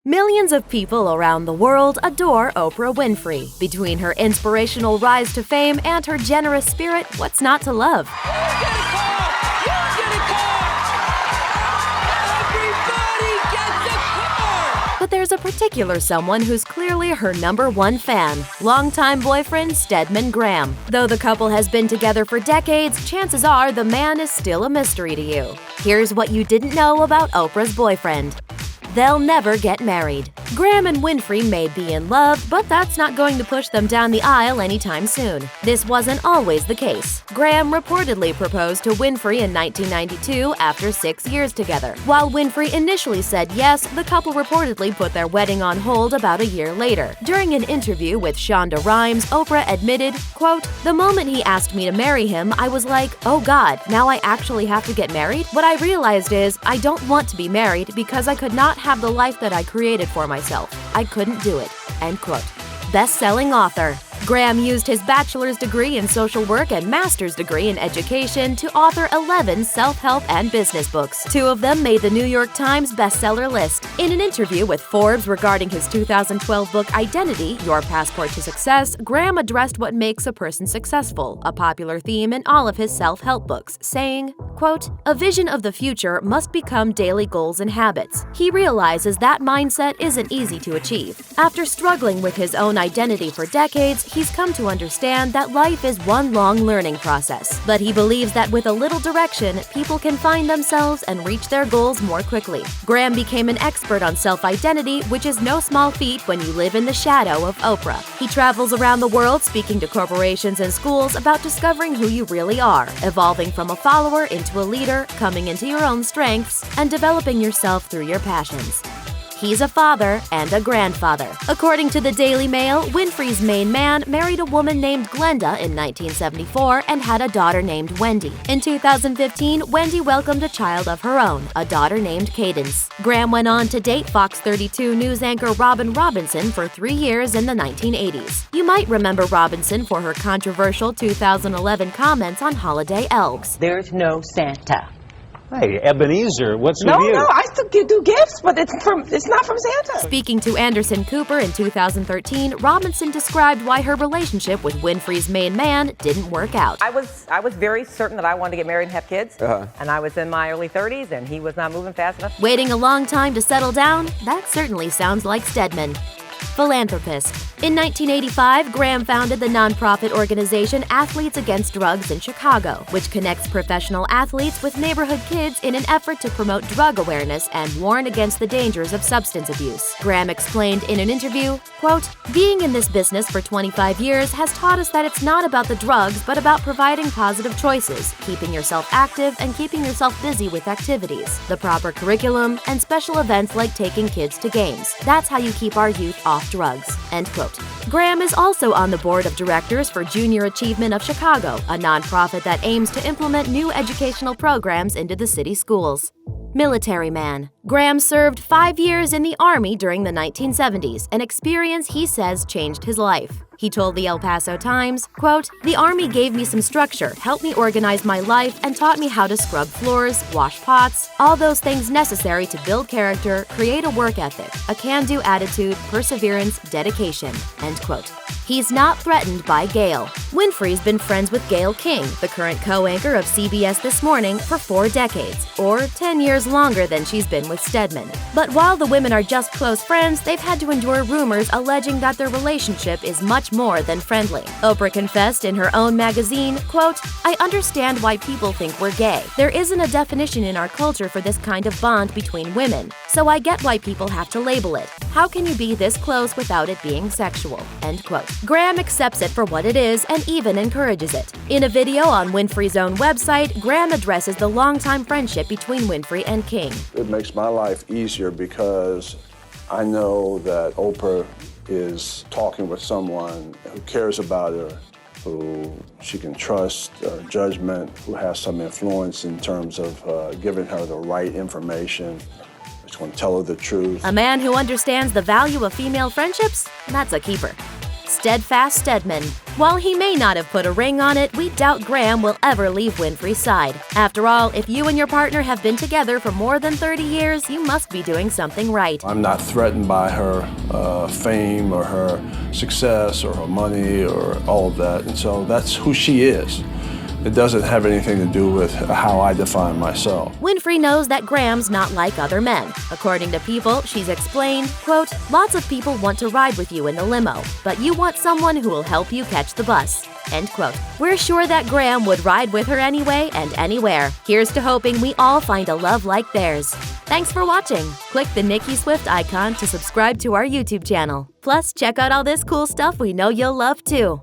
Millions of people around the world adore Oprah Winfrey. Between her inspirational rise to fame and her generous spirit, what's not to love? But there's a particular someone who's clearly her #1 fan, longtime boyfriend Stedman Graham. Though the couple has been together for decades, chances are the man is still a mystery to you. Here's what you didn't know about Oprah's boyfriend. They'll never get married. Graham and Winfrey may be in love, but that's not going to push them down the aisle anytime soon. This wasn't always the case. Graham reportedly proposed to Winfrey in 1992 after 6 years together. While Winfrey initially said yes, the couple reportedly put their wedding on hold about a year later. During an interview with Shonda Rhimes, Oprah admitted, quote, "The moment he asked me to marry him, I was like, oh God, now I actually have to get married? What I realized is I don't want to be married because I could not have the life that I created for myself. I couldn't do it." End quote. Best-selling author. Graham used his bachelor's degree in social work and master's degree in education to author 11 self-help and business books. 2 of them made the New York Times bestseller list. In an interview with Forbes regarding his 2012 book Identity, Your Passport to Success, Graham addressed what makes a person successful, a popular theme in all of his self-help books, saying, quote, "A vision of the future must become daily goals and habits." He realizes that mindset isn't easy to achieve. After struggling with his own identity for decades, he's come to understand that life is one long learning process. But he believes that with a little direction, people can find themselves and reach their goals more quickly. Graham became an expert on self-identity, which is no small feat when you live in the shadow of Oprah. He travels around the world speaking to corporations and schools about discovering who you really are, evolving from a follower into a leader, coming into your own strengths, and developing yourself through your passions. He's a father and a grandfather. According to the Daily Mail, Winfrey's main man married a woman named Glenda in 1974 and had a daughter named Wendy. In 2015, Wendy welcomed a child of her own, a daughter named Cadence. Graham went on to date Fox 32 news anchor Robin Robinson for 3 years in the 1980s. You might remember Robinson for her controversial 2011 comments on holiday elves. There's no Santa. Hey, Ebenezer, what's with you? No, I still do gifts, but it's not from Santa. Speaking to Anderson Cooper in 2013, Robinson described why her relationship with Winfrey's main man didn't work out. I was very certain that I wanted to get married and have kids, and I was in my early 30s, and he was not moving fast enough. Waiting a long time to settle down? That certainly sounds like Stedman. Philanthropist. In 1985, Graham founded the nonprofit organization Athletes Against Drugs in Chicago, which connects professional athletes with neighborhood kids in an effort to promote drug awareness and warn against the dangers of substance abuse. Graham explained in an interview, quote, "Being in this business for 25 years has taught us that it's not about the drugs, but about providing positive choices, keeping yourself active, and keeping yourself busy with activities, the proper curriculum, and special events like taking kids to games. That's how you keep our youth off drugs." End quote. Graham is also on the board of directors for Junior Achievement of Chicago, a nonprofit that aims to implement new educational programs into the city schools. Military man. Graham served 5 years in the Army during the 1970s, an experience he says changed his life. He told the El Paso Times, quote, "The Army gave me some structure, helped me organize my life, and taught me how to scrub floors, wash pots, all those things necessary to build character, create a work ethic, a can-do attitude, perseverance, dedication." End quote. He's not threatened by Gayle. Winfrey's been friends with Gayle King, the current co-anchor of CBS This Morning, for 4 decades, or 10 years longer than she's been with Stedman. But while the women are just close friends, they've had to endure rumors alleging that their relationship is much more than friendly. Oprah confessed in her own magazine, quote, "I understand why people think we're gay. There isn't a definition in our culture for this kind of bond between women, so I get why people have to label it. How can you be this close without it being sexual?" End quote. Graham accepts it for what it is and even encourages it. In a video on Winfrey's own website, Graham addresses the longtime friendship between Winfrey and King. It makes my life easier because I know that Oprah is talking with someone who cares about her, who she can trust her judgment, who has some influence in terms of giving her the right information. It's going to tell her the truth. A man who understands the value of female friendships? That's a keeper. Steadfast Stedman. While he may not have put a ring on it, we doubt Graham will ever leave Winfrey's side. After all, if you and your partner have been together for more than 30 years, you must be doing something right. I'm not threatened by her fame or her success or her money or all of that, and so that's who she is. It doesn't have anything to do with how I define myself. Winfrey knows that Graham's not like other men. According to People, she's explained, quote, "Lots of people want to ride with you in the limo, but you want someone who will help you catch the bus." End quote. We're sure that Graham would ride with her anyway and anywhere. Here's to hoping we all find a love like theirs. Thanks for watching. Click the Nicki Swift icon to subscribe to our YouTube channel. Plus, check out all this cool stuff we know you'll love too.